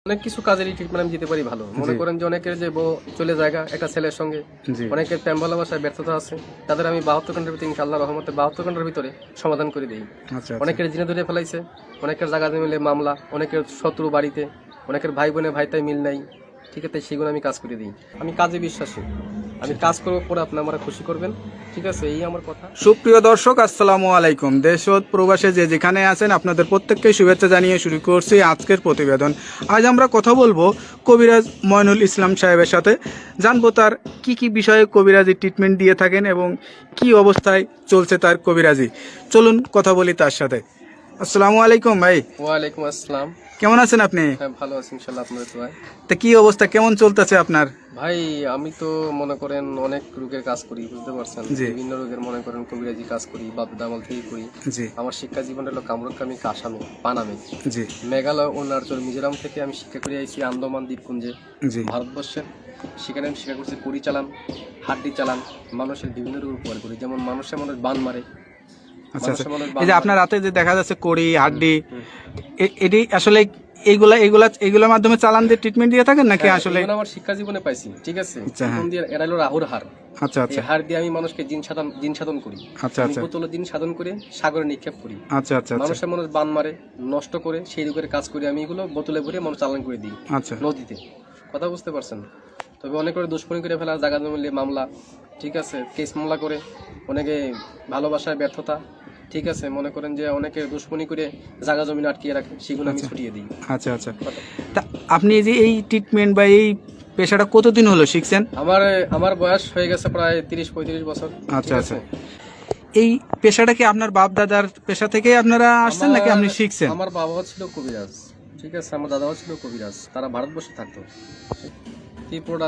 অনেক কিছু কাজেরই ট্রিটমেন্ট আমি দিতে পারি ভালো। মনে করেন যে অনেকের যে বউ চলে জায়গা একটা ছেলের সঙ্গে, অনেকের প্রেম ভালোবাসায় ব্যর্থতা আছে, তাদের আমি 72 ঘন্টার ভিতরে ইনশাআল্লাহ রহমতে 72 ঘন্টার ভিতরে সমাধান করে দিই। অনেকের জিনে ধরে ফেলাইছে, অনেকের জায়গা মিলে মামলা, অনেকের শত্রু বাড়িতে, অনেকের ভাই বোনে ভাইতাই মিল নাই, ঠিক আছে, সেগুলো আমি কাজ করে দিই। আমি কাজে বিশ্বাসী, আমি কাজ করবো পরে আপনি আমার খুশি করবেন, ঠিক আছে, এই আমার কথা। সুপ্রিয় দর্শক, আসসালামু আলাইকুম। দেশ ও প্রবাসে যে যেখানে আছেন আপনাদের প্রত্যেককে শুভেচ্ছা জানিয়ে শুরু করছি আজকের প্রতিবেদন। আজ আমরা কথা বলবো কবিরাজ ময়নুল ইসলাম সাহেবের সাথে, জানবো তার কি কি বিষয়ে কবিরাজি ট্রিটমেন্ট দিয়ে থাকেন এবং কি অবস্থায় চলছে তার কবিরাজি। চলুন কথা বলি তার সাথে। আসসালামু আলাইকুম ভাই। ওয়ালাইকুম আসসালাম। কেমন আছেন আপনি? হ্যাঁ, ভালো আছি ইনশাআল্লাহ, আপনাদের দোয়ায়। তা কি অবস্থা, কেমন চলতেছে আপনার? ভাই আমি তো মনে করেন অনেক রোগের কাজ করি, বুঝতে পারছেন, বিভিন্ন রোগের মনে করেন কবিরাজি কাজ করি, বাপ দামাল থেকে করি। আমার শিক্ষা জীবন হলো কামরুকামি, কাসামি, পানামে, মেঘালয়, অরুণাচল, মিজোরাম থেকে আমি শিক্ষা করে আইছি আন্দামান দ্বীপপুঞ্জে, ভারতবর্ষের। সেখানে আমি শিক্ষা করছি কড়ি চালান, হাড্ডি চালান, মানুষের বিভিন্ন রোগ উপকার করি, যেমন মানুষের মানুষ বান মারে। আচ্ছা, এই যে আপনার রাতে যে দেখা যাচ্ছে কড়ি হাড্ডি, এটি আসলে এইগুলোর মাধ্যমে চালান দিয়ে ট্রিটমেন্ট দিয়ে থাকেন নাকি? আসলে আমার শিক্ষা জীবনে পাইছি, ঠিক আছে। এরা হলো রাহুর হার। আচ্ছা আচ্ছা, হার দিয়ে আমি মানুষকে জিন সাধন করি। আচ্ছা আচ্ছা, বোতলে জিন সাধন করে সাগরে নিক্ষেপ করি। আচ্ছা আচ্ছা, মানুষের মানুষ বান মারে, নষ্ট করে, সেই রোগের কাজ করি আমি, এগুলো বোতলে ভরে মানুষ চালান করে দিই। আচ্ছা, নদীতে, কথা বুঝতে পারছেন। তবে অনেক করে দুষ্কর্মী করে ফেলা, জায়গা জমিলে মামলা, ঠিক আছে, কেস মামলা করে, অনেকে ভালোবাসায় ব্যর্থতা, ঠিক আছে, মনে করেন যে অনেকে দুশ্মনী করে জায়গা জমি আটকিয়ে রাখে, সেগুলো আমি ছুটিয়ে দিই। আচ্ছা আচ্ছা, তা আপনি যে এই ট্রিটমেন্ট বা এই পেশাটা কতদিন হলো শিখছেন? আমার বয়স হয়ে গেছে প্রায় 30-35 বছর। আচ্ছা আচ্ছা, এই পেশাটা কি আপনার বাপ দাদার পেশা থেকে আপনারা আসছেন নাকি আপনি শিখছেন? আমার বাবাও ছিল কবিরাজ, ঠিক আছে, আমার দাদাও ছিল কবিরাজ, তারা ভারতবর্ষে থাকতো। ত্রিপুরা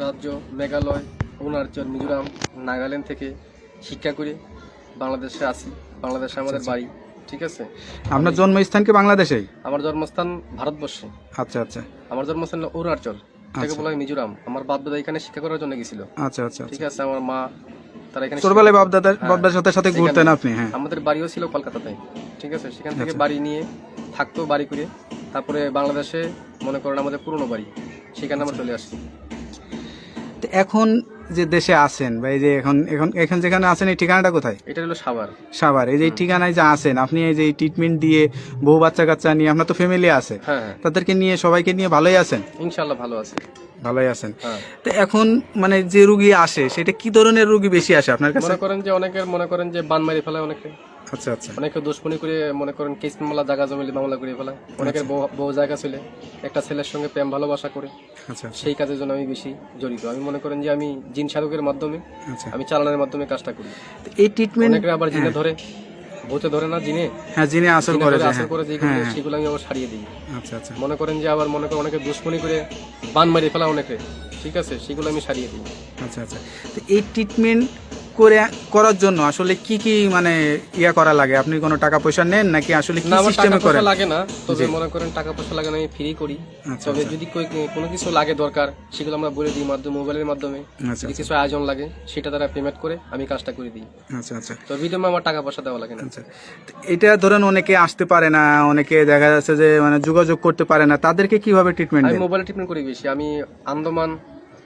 রাজ্য, মেঘালয়, অরুণাচল, মিজোরাম, নাগাল্যান্ড থেকে শিক্ষা করে বাংলাদেশে আসি। বাংলাদেশে আমাদের বাড়ি, ঠিক আছে। আপনার জন্মস্থান কি বাংলাদেশেই? আমার জন্মস্থান ভারতবর্ষে। আচ্ছা আচ্ছা, আমার জন্মস্থান অরুণাচল, এটাকে বলা হয় মিজোরাম। আমার বাপ দাদা এখানে শিক্ষা করার জন্য গেছিল। আচ্ছা আচ্ছা, ঠিক আছে। আমার মা, তারা এখানে ছোটবেলায় বাপ দাদার সাথে ঘুরতেন আপনি? হ্যাঁ, আমাদের বাড়িও ছিল কলকাতাতে, ঠিক আছে। সেখান থেকে বাড়ি নিয়ে থাকতো, বাড়ি করে তারপরে বাংলাদেশে মনে করেন আমাদের পুরনো বাড়ি, সেখানে আমরা চলে আসছি। এখন যে দেশে আছেন বা এই যে এখন যেখানে আছেন, এই ঠিকানাটা কোথায়? এটা হলো সাভার। এই যে ঠিকানায় যে আছেন আপনি, এই যে ট্রিটমেন্ট দিয়ে বউ বাচ্চা কাচ্চা নিয়ে, আপনার তো ফ্যামিলি আছে, তাদেরকে নিয়ে, সবাইকে নিয়ে ভালোই আছেন? ইনশাআল্লাহ ভালো আছে, ভালোই আছেন। তো এখন মানে যে রোগী আসে, সেটা কি ধরনের রোগী বেশি আসে আপনার কাছে? মনে করেন যে বান মারি ফেলায় অনেকে। আচ্ছা আচ্ছা, অনেকে দুশ্মনী করে, মনে করেন কেস মামলা, জায়গা জমিলে মামলা করে ফেলায়। অনেকের বউ জায়গা ছিল, একটা ছেলের সঙ্গে প্রেম ভালোবাসা করে। আচ্ছা, সেই কাজের জন্য আমি বেশি জড়িত। আমি মনে করেন যে আমি জিন সাধকের মাধ্যমে, আমি চালানোর মাধ্যমে কাজটা করি। এই ট্রিটমেন্ট অনেকে আবার জিনে ধরে, ভূতে ধরে না, জিনে, হ্যাঁ, জিনে আসর করে, সেগুলো আমি আবার ছাড়িয়ে দিই। আচ্ছা আচ্ছা, মনে করেন যে আবার মনে করেন অনেকে দুশ্মনী করে বান মারি ফেলা অনেকে, ঠিক আছে, সেগুলো আমি ছাড়িয়ে দিই। আচ্ছা আচ্ছা, তো এই ট্রিটমেন্ট করার জন্য আসলে কি কি মানে করা লাগে? আপনি কোনো টাকা পয়সা নেন নাকি আসলে কি সিস্টেমে করেন? লাগে না, তবে মনে করেন টাকা পয়সা লাগে না, আমি ফ্রি করি। তবে যদি কোনো কিছু লাগে দরকার, সেগুলো আমরা বলে দিই মোবাইলের মাধ্যমে। যদি কিছু আয়োজন লাগে, সেটা তারা পেমেন্ট করে আমি কাজটা করে দিই। আচ্ছা আচ্ছা, তো ভিডিওতে আমার টাকা পয়সা দেওয়া লাগে না। আচ্ছা, এটা ধরেন অনেকে আসতে পারে না, অনেকে দেখা যাচ্ছে যে মানে যোগাযোগ করতে পারে না, তাদেরকে কিভাবে ট্রিটমেন্ট? আমি মোবাইলে ট্রিটমেন্ট করি বেশি। আমি আন্দামান,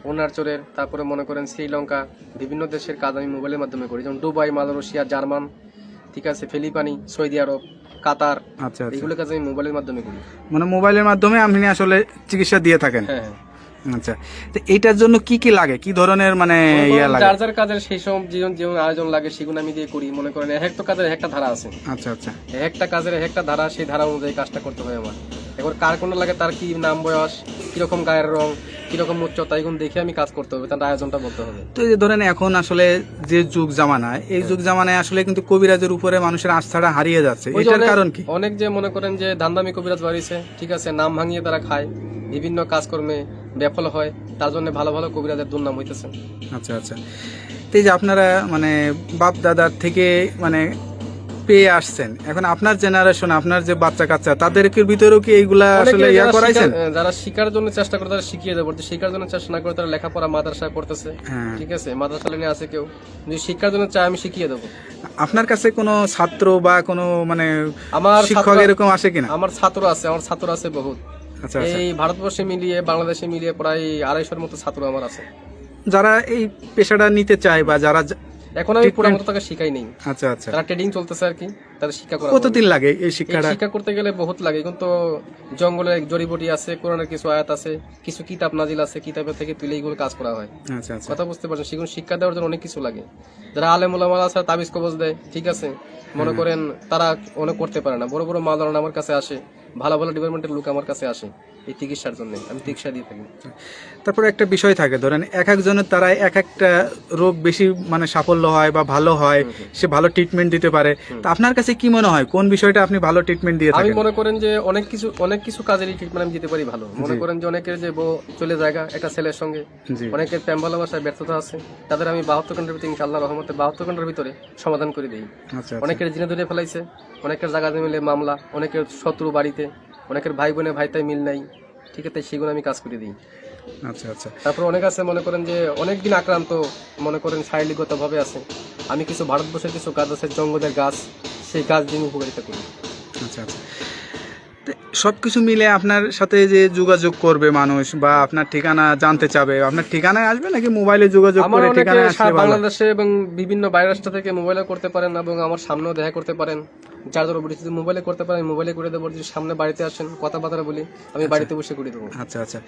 অরুণাচলের, তারপরে মনে করেন শ্রীলঙ্কা, বিভিন্ন দেশের কাজ আমি মোবাইলের মাধ্যমে করি, যেমন দুবাই, মালয়েশিয়া, জার্মান, ঠিক আছে, ফিলিপাইনি, সৌদি আরব, কাতার। আচ্ছা, এগুলো কাজ আমি মোবাইলের মাধ্যমে করি। মানে মোবাইলের মাধ্যমে আপনি আসলে চিকিৎসা দিয়ে থাকেন? হ্যাঁ। আচ্ছা, তো এইটার জন্য কি কি লাগে, কি ধরনের মানে যার যার কাজের সেই সব যেমন আয়োজন লাগে, সেগুলো আমি দিয়ে করি। মনে করেন একটা কাজের একটা ধারা আছে। আচ্ছা আচ্ছা, একটা কাজের একটা ধারা, সেই ধারা অনুযায়ী কাজটা করতে হয় আমার। এবার কার কোনটা লাগে, তার কি নাম, বয়স, কিরকম গায়ের রং, কিরকম উচ্চতা, এগুলো দেখে আমি কাজ করতে হবে, তার আয়োজনটা বলতে হবে। তো এই যে ধরেন এখন আসলে যে যুগ জামানায়, এই যুগ জামানায় আসলে কিন্তু কবিরাজের উপরে মানুষের আস্থাটা হারিয়ে যাচ্ছে, এটার কারণ কি? অনেক যে মনে করেন যে ধান্দামি কবিরাজ বাড়িছে, ঠিক আছে, নাম ভাঙিয়ে তারা খায়, বিভিন্ন কাজকর্মে ব্যাফল হয়, তার জন্য ভালো ভালো কবিরাজের দুর্নাম হইতেছে। আচ্ছা আচ্ছা, তো এই যে আপনারা মানে বাপ দাদার থেকে মানে পেয়ে আসছেন, এখন আপনার জেনারেশন, আপনার যে বাচ্চা কাচ্চা, তাদেরকে ভিতরেও কি এইগুলা আসলে করাইছেন? যারা শিকার জন্য চেষ্টা করে তারা শিখিয়ে দেবো, শিকার জন্য চেষ্টা না করে তারা লেখাপড়া মাদ্রাসায় পড়তেছে, ঠিক আছে, মাদ্রাসা লাইনে আছে কেউ, যদি শিক্ষার জন্য চায় আমি শিখিয়ে দেবো। আপনার কাছে কোনো ছাত্র বা কোনো মানে আমার শিক্ষক এরকম আসে কিনা? আমার ছাত্র আছে বহুত। আচ্ছা এই ভারতবর্ষে মিলিয়ে বাংলাদেশে মিলিয়ে প্রায় 250-র মতো ছাত্র আমার আছে। যারা এই পেশাটা নিতে চায় বা যারা এখন আমি পুরো মতো তাকে শিখাই নেই। আচ্ছা আচ্ছা, তারা ট্রেডিং চলতেছে আর কি, তাদের শিক্ষা করা। কতদিন লাগে এই এই শিক্ষাটা? শিক্ষা করতে গেলে বহুত লাগে, কিন্তু জঙ্গলে জড়িবুটি আছে, কোরআনের কিছু আয়াত আছে, কিছু কিতাব নাজিল আছে, কিতাবের থেকে তুলে এইগুলো কাজ করা হয়। আচ্ছা আচ্ছা, কথা বুঝতে পারছেন, সেগুলো শিক্ষা দেওয়ার জন্য অনেক কিছু লাগে। যারা আলেম ওলামা আছে তাবিজ কবজ দেয়, ঠিক আছে, মনে করেন তারা অনেক করতে পারে না। বড় বড় মাওলানা আমার কাছে আসে, ভালো ভালো ডিপার্টমেন্টের লোক আমার কাছে আসে এই চিকিৎসার জন্য, আমি চিকিৎসা দিয়ে থাকি। তারপরে একটা বিষয় থাকে, ধরেন এক একজনের দ্বারা এক একটা রোগ বেশি মানে সাফল্য হয় বা ভালো হয়, সে ভালো ট্রিটমেন্ট দিতে পারে। তা আপনার কাছে কি মনে হয় কোন বিষয়টা আপনি ভালো ট্রিটমেন্ট দিয়ে আমি থাকেন? মনে করেন যে অনেক কিছু কাজেরই ট্রিটমেন্ট আমি দিতে পারি ভালো। মনে করেন যে অনেকের যে বউ চলে জায়গা একটা ছেলের সঙ্গে, জি, অনেকের প্রেম ভালোবাসায় ব্যর্থতা আছে, তাদের আমি 72 ঘন্টার ভিতরে ইনশাআল্লাহ রহমতে 72 ঘন্টার ভিতরে সমাধান করে দিই। আচ্ছা অনেকের জিনে ধরে ফেলাইছে, অনেকের জায়গা মিলে মামলা, অনেকের শত্রু বাড়িতে, অনেকের ভাই বোনে ভাইতাই মিল নাই, ঠিক আছে, সেগুলো আমি কাজ করে দিই। আচ্ছা আচ্ছা, তারপর অনেক আছে মনে করেন যে অনেকদিন আক্রান্ত, মনে করেন শারীরিকগত ভাবে আছে, আমি কিছু ভারতবর্ষের কিছু গাছ আছে, জঙ্গলের গাছ, সেই গাছ দিয়ে আমি উপকারিতা করি। আচ্ছা আচ্ছা। তো সবকিছু মিলে আপনার সাথে যে যোগাযোগ করবে মানুষ বা আপনার ঠিকানা জানতে চাবে, আপনার ঠিকানায় আসবে নাকি মোবাইলে যোগাযোগ আমার করে অনেকে ঠিকানায় আসলে ভালো? বাংলাদেশে এবং বিভিন্ন বাইরের রাষ্ট্র থেকে মোবাইলে করতে পারেন এবং আমার সামনেও দেখা করতে পারেন। যার ধরো যদি মোবাইলে করতে পারেন মোবাইলে করে দেবো, যদি সামনে বাড়িতে আসেন কথাবার্তা বলি, আমি বাড়িতে বসে করে দেবো। আচ্ছা আচ্ছা,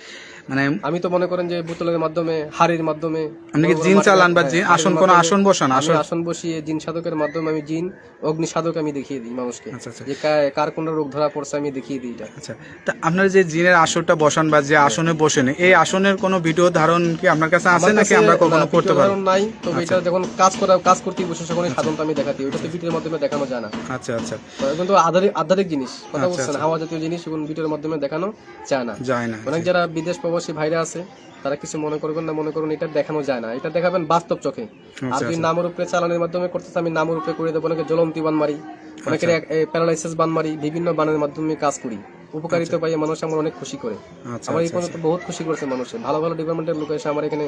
মানে আমি তো মনে করেন যে বোতলের মাধ্যমে, হাড়ির মাধ্যমে আপনি কি জিন চালান বা জিন আসন কোন আসন বসান? আমি আসন বসিয়ে জিন সাধকের মাধ্যমে আমি জিন অগ্নি সাধক আমি দেখিয়ে দিই মানুষকে, আচ্ছা আচ্ছা, যে কার কোন রোগ ধরা পড়ছে আমি দেখিয়ে দিই এটা। আচ্ছা। তা আপনার যে জিনের আসনটা বসান বা যে আসনে বসেন, এই আসনের কোনো ভিডিও ধারণ কি আপনার কাছে আছে নাকি আমরা কখনো করতে পারি? নাই, তবে এটা যখন কাজ করতে বসে তখন সাধনটা আমি দেখাতে, ওটা তো ভিডিওর মাধ্যমে দেখানো যায় না। আচ্ছা আচ্ছা, কিন্তু আধ্যাত্মিক জিনিস, কথা বলছেন, হাওয়া জাতীয় জিনিস, এবং ভিডিওর মাধ্যমে দেখানো যায় না। যায় না। অনেক যারা বিদেশ প্রবাসী ভাইরা আছে তারা কিছু মনে করবেন না, মনে করুন এটা দেখানো যায় না, এটা দেখাবেন বাস্তব চোখে। আর যদি নামের উপরে চালানোর মাধ্যমে করতেছে, আমি নামের উপরে করে দেবো। অনেকে জ্বলন্তি বান মারি, অনেকের প্যারালাইসিস বান মারি, বিভিন্ন বানের মাধ্যমে কাজ করি, উপকারিতা পাই, মানুষ আমার অনেক খুশি করে। আচ্ছা আমার এই পর্যন্ত বহুত খুশি করেছে মানুষের, ভালো ভালো ডিপার্টমেন্টের লোক এসে আমার এখানে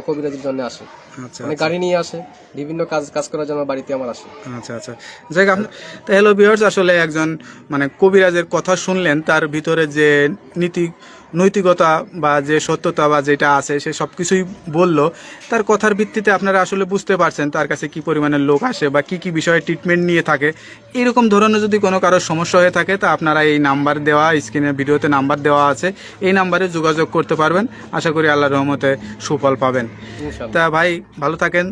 কবিরাজির জন্য আসে, আচ্ছা অনেক গাড়ি নিয়ে আসে, বিভিন্ন কাজ করার জন্য বাড়িতে আমার আসে। আচ্ছা আচ্ছা, যাই হোক, তো হ্যালো ভিউয়ার্স, আসলে একজন মানে কবিরাজের কথা শুনলেন, তার ভিতরে যে নৈতিকতা বা যে সত্যতা বা যেটা আছে সে সব কিছুই বললো। তার কথার ভিত্তিতে আপনারা আসলে বুঝতে পারছেন তার কাছে কি পরিমাণের লোক আসে বা কি কি বিষয়ে ট্রিটমেন্ট নিয়ে থাকে। এরকম ধরনের যদি কোনো কারোর সমস্যা হয়ে থাকে তা আপনারা এই নাম্বার দেওয়া, স্ক্রিনের ভিডিওতে নাম্বার দেওয়া আছে, এই নাম্বারে যোগাযোগ করতে পারবেন। আশা করি আল্লাহর রহমতে সুফল পাবেন। ইনশাআল্লাহ। তা ভাই ভালো থাকেন।